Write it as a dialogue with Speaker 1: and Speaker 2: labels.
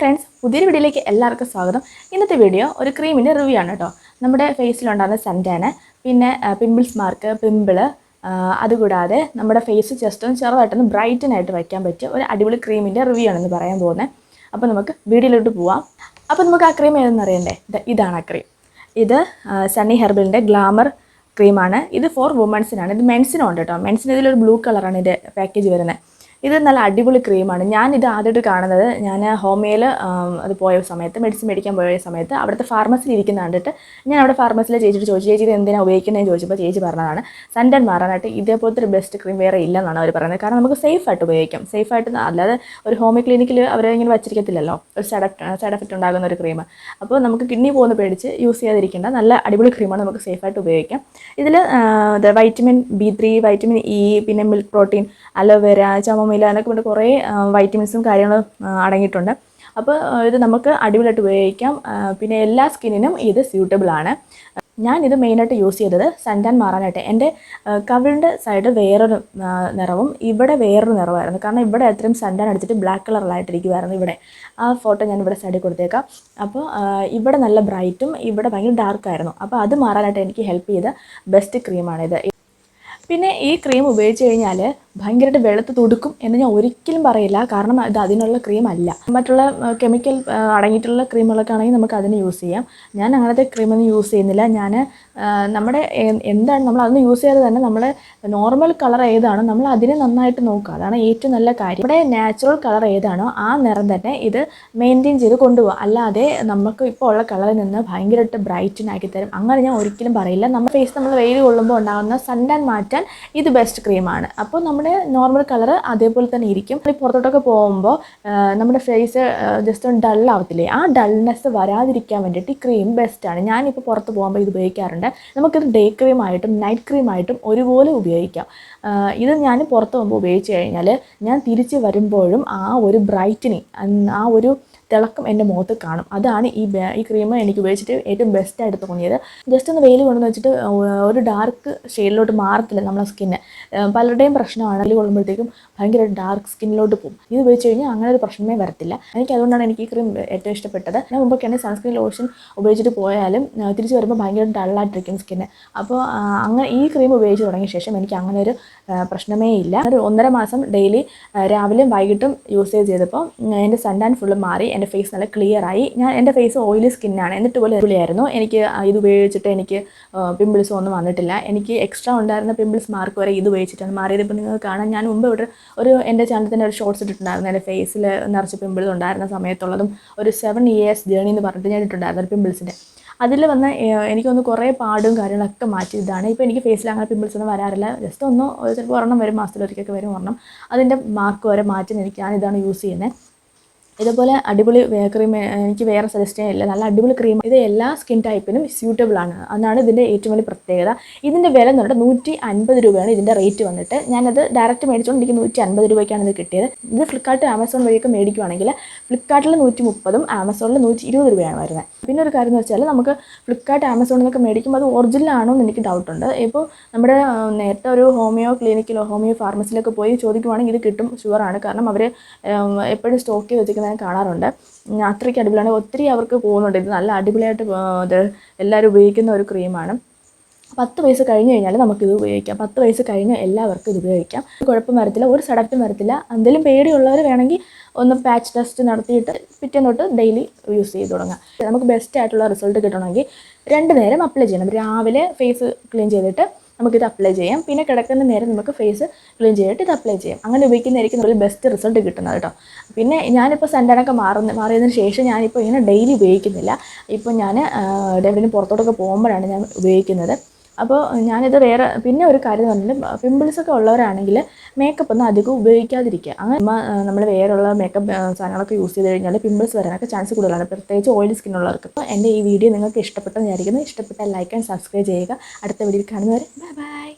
Speaker 1: Friends, പുതിയൊരു വീഡിയോയിലേക്ക് എല്ലാവർക്കും സ്വാഗതം. ഇന്നത്തെ വീഡിയോ ഒരു ക്രീമിൻ്റെ റിവ്യൂ ആണ് കേട്ടോ. നമ്മുടെ ഫേസിലുണ്ടാകുന്ന സൺടാന്, പിന്നെ പിമ്പിൾസ് മാർക്ക്, പിമ്പിള്, അതുകൂടാതെ നമ്മുടെ ഫേസ് ജസ്റ്റ് ഒന്ന് ചെറുതായിട്ടൊന്ന് ബ്രൈറ്റനായിട്ട് വയ്ക്കാൻ പറ്റിയ ഒരു അടിപൊളി ക്രീമിൻ്റെ റിവ്യൂ ആണെന്ന് പറയാൻ പോകുന്നത്. അപ്പോൾ നമുക്ക് വീഡിയോയിലോട്ട് പോവാം. അപ്പോൾ നമുക്ക് ആ ക്രീം ഏതെന്ന് അറിയണ്ടേ? ഇതാണ് ആ ക്രീം. ഇത് സണ്ണി ഹെർബലിൻ്റെ ഗ്ലാമർ ക്രീമാണ്. ഇത് ഫോർ വുമൻസിനാണ്. ഇത് മെൻസിനും ഉണ്ട് കേട്ടോ. മെൻസിന് ഇതിലൊരു ബ്ലൂ കളറാണ് ഇതിൻ്റെ പാക്കേജ് വരുന്നത്. ഇത് നല്ല അടിപൊളി ക്രീമാണ്. ഞാനിത് ആദ്യമായിട്ട് കാണുന്നത് ഞാൻ ഹോമിയോയിൽ അത് പോയ സമയത്ത്, മെഡിസിൻ മേടിക്കാൻ പോയ സമയത്ത് അവിടുത്തെ ഫാർമസിയിൽ ഇരിക്കുന്ന കണ്ടിട്ട് ഞാൻ അവിടെ ഫാർമസിയിലെ ചേച്ചിട്ട് ചോദിച്ചു, ചേച്ചി ഇത് എന്തിനാണ് ഉപയോഗിക്കുന്നതെന്ന് ചോദിച്ചപ്പോൾ ചേച്ചി പറഞ്ഞതാണ് സൺടാൻ മാറാനായിട്ട് ഇതേപോലത്തെ ഒരു ബെസ്റ്റ് ക്രീം വേറെ ഇല്ലെന്നാണ് അവർ പറയുന്നത്. കാരണം നമുക്ക് സേഫായിട്ട് ഉപയോഗിക്കാം. സേഫായിട്ട് അല്ലാതെ ഒരു ഹോമിയോ ക്ലിനിക്കിൽ അവരിങ്ങനെ വച്ചിരിക്കത്തില്ലല്ലോ ഒരു സൈഡ് എഫക്റ്റ് ഉണ്ടാകുന്ന ഒരു ക്രീം. അപ്പോൾ നമുക്ക് കിഡ്നി പോകുന്ന പേടിച്ച് യൂസ് ചെയ്യാതിരിക്കേണ്ട നല്ല അടിപൊളി ക്രീമാണ്. നമുക്ക് സേഫായിട്ട് ഉപയോഗിക്കാം. ഇതിൽ വൈറ്റമിൻ B3, വൈറ്റമിൻ ഇ, പിന്നെ മിൽക്ക് പ്രോട്ടീൻ, അലോവേര, ചമോമില, അതിനൊക്കെ കൊണ്ട് കുറേ വൈറ്റമിൻസും കാര്യങ്ങളും അടങ്ങിയിട്ടുണ്ട്. അപ്പോൾ ഇത് നമുക്ക് അടിപൊളിയായിട്ട് ഉപയോഗിക്കാം. പിന്നെ എല്ലാ സ്കിന്നിനും ഇത് സ്യൂട്ടബിളാണ്. ഞാനിത് മെയിനായിട്ട് യൂസ് ചെയ്തത് സൺടാൻ മാറാനായിട്ട്. എൻ്റെ കവിളിൻ്റെ സൈഡ് വേറൊരു നിറവും ഇവിടെ വേറൊരു നിറമായിരുന്നു. കാരണം ഇവിടെ അത്രയും സൺടാൻ അടിച്ചിട്ട് ബ്ലാക്ക് കളറിലായിട്ടിരിക്കുമായിരുന്നു ഇവിടെ. ആ ഫോട്ടോ ഞാൻ ഇവിടെ സൈഡിൽ കൊടുത്തേക്കാം. അപ്പോൾ ഇവിടെ നല്ല ബ്രൈറ്റും ഇവിടെ ഭയങ്കര ഡാർക്കായിരുന്നു. അപ്പോൾ അത് മാറാനായിട്ട് എനിക്ക് ഹെൽപ്പ് ചെയ്ത ബെസ്റ്റ് ക്രീമാണിത്. പിന്നെ ഈ ക്രീം ഉപയോഗിച്ച് കഴിഞ്ഞാൽ ഭയങ്കരമായിട്ട് വെളുത്ത് തുടുക്കും എന്ന് ഞാൻ ഒരിക്കലും പറയില്ല. കാരണം ഇത് അതിനുള്ള ക്രീം അല്ല. മറ്റുള്ള കെമിക്കൽ അടങ്ങിയിട്ടുള്ള ക്രീമുകളൊക്കെ ആണെങ്കിൽ നമുക്ക് അതിന് യൂസ് ചെയ്യാം. ഞാൻ അങ്ങനത്തെ ക്രീമൊന്നും യൂസ് ചെയ്യുന്നില്ല. ഞാൻ നമ്മുടെ എന്താണ് നമ്മൾ അതൊന്നും യൂസ് ചെയ്യാതെ തന്നെ നമ്മുടെ നോർമൽ കളർ ഏതാണോ നമ്മൾ അതിനെ നന്നായിട്ട് നോക്കുക. അതാണ് ഏറ്റവും നല്ല കാര്യം. ഇവിടെ നാച്ചുറൽ കളർ ഏതാണോ ആ നിറം തന്നെ ഇത് മെയിൻറ്റെയിൻ ചെയ്ത് കൊണ്ടുപോകുക. അല്ലാതെ നമുക്ക് ഇപ്പോൾ ഉള്ള കളറിൽ നിന്ന് ഭയങ്കരമായിട്ട് ബ്രൈറ്റനാക്കി തരും അങ്ങനെ ഞാൻ ഒരിക്കലും പറയില്ല. നമ്മുടെ ഫേസ് നമ്മൾ വെയിൽ കൊള്ളുമ്പോൾ ഉണ്ടാകുന്ന സൺടാൻ മാറ്റാൻ ഇത് ബെസ്റ്റ് ക്രീമാണ്. അപ്പോൾ നമ്മുടെ നോർമൽ കളർ അതേപോലെ തന്നെ ഇരിക്കും. പുറത്തോട്ടൊക്കെ പോകുമ്പോൾ നമ്മുടെ ഫേസ് ജസ്റ്റ് ഒന്ന് ഡള്ളാവത്തില്ലേ, ആ ഡൾനെസ് വരാതിരിക്കാൻ വേണ്ടിയിട്ട് ഈ ക്രീം ബെസ്റ്റാണ്. ഞാനിപ്പോൾ പുറത്ത് പോകുമ്പോൾ ഇത് ഉപയോഗിക്കാറുണ്ട്. നമുക്കിത് ഡേ ക്രീമായിട്ടും നൈറ്റ് ക്രീമായിട്ടും ഒരുപോലെ ഉപയോഗിക്കാം. ഇത് ഞാൻ പുറത്ത് പോകുമ്പോൾ ഉപയോഗിച്ച് കഴിഞ്ഞാൽ ഞാൻ തിരിച്ച് വരുമ്പോഴും ആ ഒരു ബ്രൈറ്റനിങ്, ആ ഒരു തിളക്കം എൻ്റെ മുഖത്ത് കാണും. അതാണ് ഈ ക്രീം എനിക്ക് ഉപയോഗിച്ചിട്ട് ഏറ്റവും ബെസ്റ്റായിട്ട് തോന്നിയത്. ജസ്റ്റ് ഒന്ന് വെയിൽ കൊണ്ടുവന്ന് വെച്ചിട്ട് ഒരു ഡാർക്ക് ഷെയ്ഡിലോട്ട് മാറത്തില്ല നമ്മളെ സ്കിന്ന്. പലരുടെയും പ്രശ്നമാണ് വെയിൽ കൊള്ളുമ്പോഴത്തേക്കും ഭയങ്കര ഡാർക്ക് സ്കിന്നിലോട്ട് പോകും. ഇത് ഉപയോഗിച്ച് കഴിഞ്ഞാൽ അങ്ങനെ ഒരു പ്രശ്നമേ വരത്തില്ല. അതുകൊണ്ടാണ് എനിക്ക് ഈ ക്രീം ഏറ്റവും ഇഷ്ടപ്പെട്ടത്. ഞാൻ മുമ്പൊക്കെയാണ് സൺസ്ക്രീൻ ലോഷൻ ഉപയോഗിച്ചിട്ട് പോയാലും തിരിച്ച് വരുമ്പോൾ ഭയങ്കര ഡള്ളായിട്ടിരിക്കും സ്കിന്ന്. അപ്പോൾ അങ്ങനെ ഈ ക്രീം ഉപയോഗിച്ച് തുടങ്ങിയ ശേഷം എനിക്ക് അങ്ങനെ ഒരു പ്രശ്നമേ ഇല്ല. ഒരു 1.5 മാസം ഡെയിലി രാവിലെയും വൈകിട്ടും യൂസ് ചെയ്തപ്പോൾ എൻ്റെ സൺടാൻ ഫുള്ള് മാറി. എൻ്റെ ഫേസ് നല്ല ക്ലിയറായി. എൻ്റെ ഫേസ് ഓയിലി സ്കിന്നാണ്, എന്നിട്ട് പോലെ അടിപൊളിയായിരുന്നു. എനിക്ക് ഇത് ഉപയോഗിച്ചിട്ട് എനിക്ക് പിമ്പിൾസ് ഒന്നും വന്നിട്ടില്ല. എനിക്ക് എക്സ്ട്രാ ഉണ്ടായിരുന്ന പിമ്പിൾസ് മാർക്ക് വരെ ഇത് ഉപയോഗിച്ചിട്ടാണ് മാറിയത്. ഇപ്പോൾ നിങ്ങൾക്ക് കാണാൻ ഞാൻ മുമ്പ് ഒരു എൻ്റെ ചാനൽ തന്നെ ഒരു ഷോർട്സ് ഇട്ടിട്ടുണ്ടായിരുന്നു. എൻ്റെ ഫേസിൽ നിറച്ച് പിമ്പിൾസ് ഉണ്ടായിരുന്ന സമയത്തുള്ളതും ഒരു 7 years ജേർണി എന്ന് പറഞ്ഞിട്ട് ഞാൻ ഇട്ടിട്ടുണ്ടായിരുന്നു പിമ്പിൾസിൻ്റെ. അതിൽ വന്ന് എനിക്കൊന്ന് കുറേ പാടും കാര്യങ്ങളൊക്കെ മാറ്റിയതാണ്. ഇപ്പോൾ എനിക്ക് ഫേസിൽ അങ്ങനെ പിമ്പിൾസ് ഒന്നും വരാറില്ല. ജസ്റ്റ് ഒന്ന് ചിലപ്പോൾ ഒരെണ്ണം വരും, മാസത്തിലൊരിക്കൊക്കെ വരും ഒരെണ്ണം. അതിൻ്റെ മാർക്ക് വരെ മാറ്റി ഞാനിതാണ് യൂസ് ചെയ്യുന്നത്. ഇതുപോലെ അടിപൊളി ക്രീം എനിക്ക് വേറെ സജസ്റ്റ് ചെയ്യാനില്ല. നല്ല അടിപൊളി ക്രീം. ഇത് എല്ലാ സ്കിൻ ടൈപ്പിനും സ്യൂട്ടബിളാണ്. അതാണ് ഇതിൻ്റെ ഏറ്റവും വലിയ പ്രത്യേകത. ഇതിൻ്റെ വില എന്ന് പറഞ്ഞിട്ട് 150 രൂപയാണ് ഇതിൻ്റെ റേറ്റ് വന്നിട്ട്. ഞാനത് ഡയറക്റ്റ് മേടിച്ചുകൊണ്ട് എനിക്ക് 150 രൂപയ്ക്കാണ് ഇത് കിട്ടിയത്. ഇത് ഫ്ലിപ്കാർട്ട്, ആമസോൺ വഴിയൊക്കെ മേടിക്കുവാണെങ്കിൽ ഫ്ലിപ്കാർട്ടിൽ 130ഉം ആമസോണിൽ 120 രൂപയാണ് വരുന്നത്. പിന്നെ ഒരു കാര്യം എന്ന് വെച്ചാൽ നമുക്ക് ഫ്ലിപ്കാർട്ട്, ആമസോണിൽ നിന്നൊക്കെ മേടിക്കുമ്പോൾ അത് ഒറിജിനൽ ആണോ എന്ന് എനിക്ക് ഡൗട്ടുണ്ട്. ഇപ്പോൾ നമ്മുടെ നേരത്തെ ഒരു ഹോമിയോ ക്ലിനിക്കിലോ ഹോമിയോ ഫാർമസിയിലൊക്കെ പോയി ചോദിക്കുവാണെങ്കിൽ ഇത് കിട്ടും, ഷുവറാണ്. കാരണം അവർ എപ്പോഴും സ്റ്റോക്ക് ചെയ്ത് വെച്ചിരിക്കുന്നത് ഞാൻ കാണാറുണ്ട്. അത്രയ്ക്ക് അടിപൊളിയാണ്. ഒത്തിരി അവർക്ക് പോകുന്നുണ്ട്. ഇത് നല്ല അടിപൊളിയായിട്ട് ഇത് എല്ലാവരും ഉപയോഗിക്കുന്ന ഒരു ക്രീമാണ്. 10 വയസ്സ് കഴിഞ്ഞ് കഴിഞ്ഞാൽ നമുക്കിത് ഉപയോഗിക്കാം. 10 വയസ്സ് കഴിഞ്ഞ് എല്ലാവർക്കും ഇത് ഉപയോഗിക്കാം. കുഴപ്പം വരത്തില്ല, ഒരു സൈഡ് എഫക്റ്റും വരത്തില്ല. എന്തെങ്കിലും പേടിയുള്ളവർ വേണമെങ്കിൽ ഒന്ന് പാച്ച് ടെസ്റ്റ് നടത്തിയിട്ട് പിറ്റേന്ന് തൊട്ട് ഡെയിലി യൂസ് ചെയ്ത് തുടങ്ങാം. നമുക്ക് ബെസ്റ്റ് ആയിട്ടുള്ള റിസൾട്ട് കിട്ടണമെങ്കിൽ 2 നേരം അപ്ലൈ ചെയ്യണം. രാവിലെ ഫേസ് ക്ലീൻ ചെയ്തിട്ട് നമുക്കിത് അപ്ലൈ ചെയ്യാം. പിന്നെ കിടക്കുന്ന നേരം നമുക്ക് ഫേസ് ക്ലീൻ ചെയ്തിട്ട് ഇത് അപ്ലൈ ചെയ്യാം. അങ്ങനെ ഉപയോഗിക്കുന്നതായിരിക്കും ഒരു ബെസ്റ്റ് റിസൾട്ട് കിട്ടുന്നത് കേട്ടോ. പിന്നെ ഞാനിപ്പോൾ സൺടാനൊക്കെ മാറിയതിന് ശേഷം ഞാനിപ്പോൾ ഇങ്ങനെ ഡെയിലി ഉപയോഗിക്കുന്നില്ല. ഇപ്പോൾ ഞാൻ എവിടെയും പുറത്തോട്ടൊക്കെ പോകുമ്പോഴാണ് ഞാൻ ഉപയോഗിക്കുന്നത്. അപ്പോൾ ഞാനിത് വേറെ പിന്നെ ഒരു കാര്യം എന്ന് പറഞ്ഞാൽ പിമ്പിൾസൊക്കെ ഉള്ളവരാണെങ്കിൽ മേക്കപ്പ് ഒന്നും അധികം ഉപയോഗിക്കാതിരിക്കുക. അങ്ങനെ നമ്മൾ വേറെയുള്ള മേക്കപ്പ് സാധനങ്ങളൊക്കെ യൂസ് ചെയ്ത് കഴിഞ്ഞാൽ പിമ്പിൾസ് വരാനൊക്കെ ചാൻസ് കൂടുതലാണ്, പ്രത്യേകിച്ച് ഓയിലി സ്കിന്നുള്ളവർക്ക്. അപ്പോൾ എൻ്റെ ഈ വീഡിയോ നിങ്ങൾക്ക് ഇഷ്ടപ്പെട്ടെന്ന് വിചാരിക്കുന്നു. ഇഷ്ടപ്പെട്ടാൽ ലൈക്ക് ആൻഡ് സബ്സ്ക്രൈബ് ചെയ്യുക. അടുത്ത വീഡിയോയിൽ കാണുന്നവരെ ബൈ ബൈ.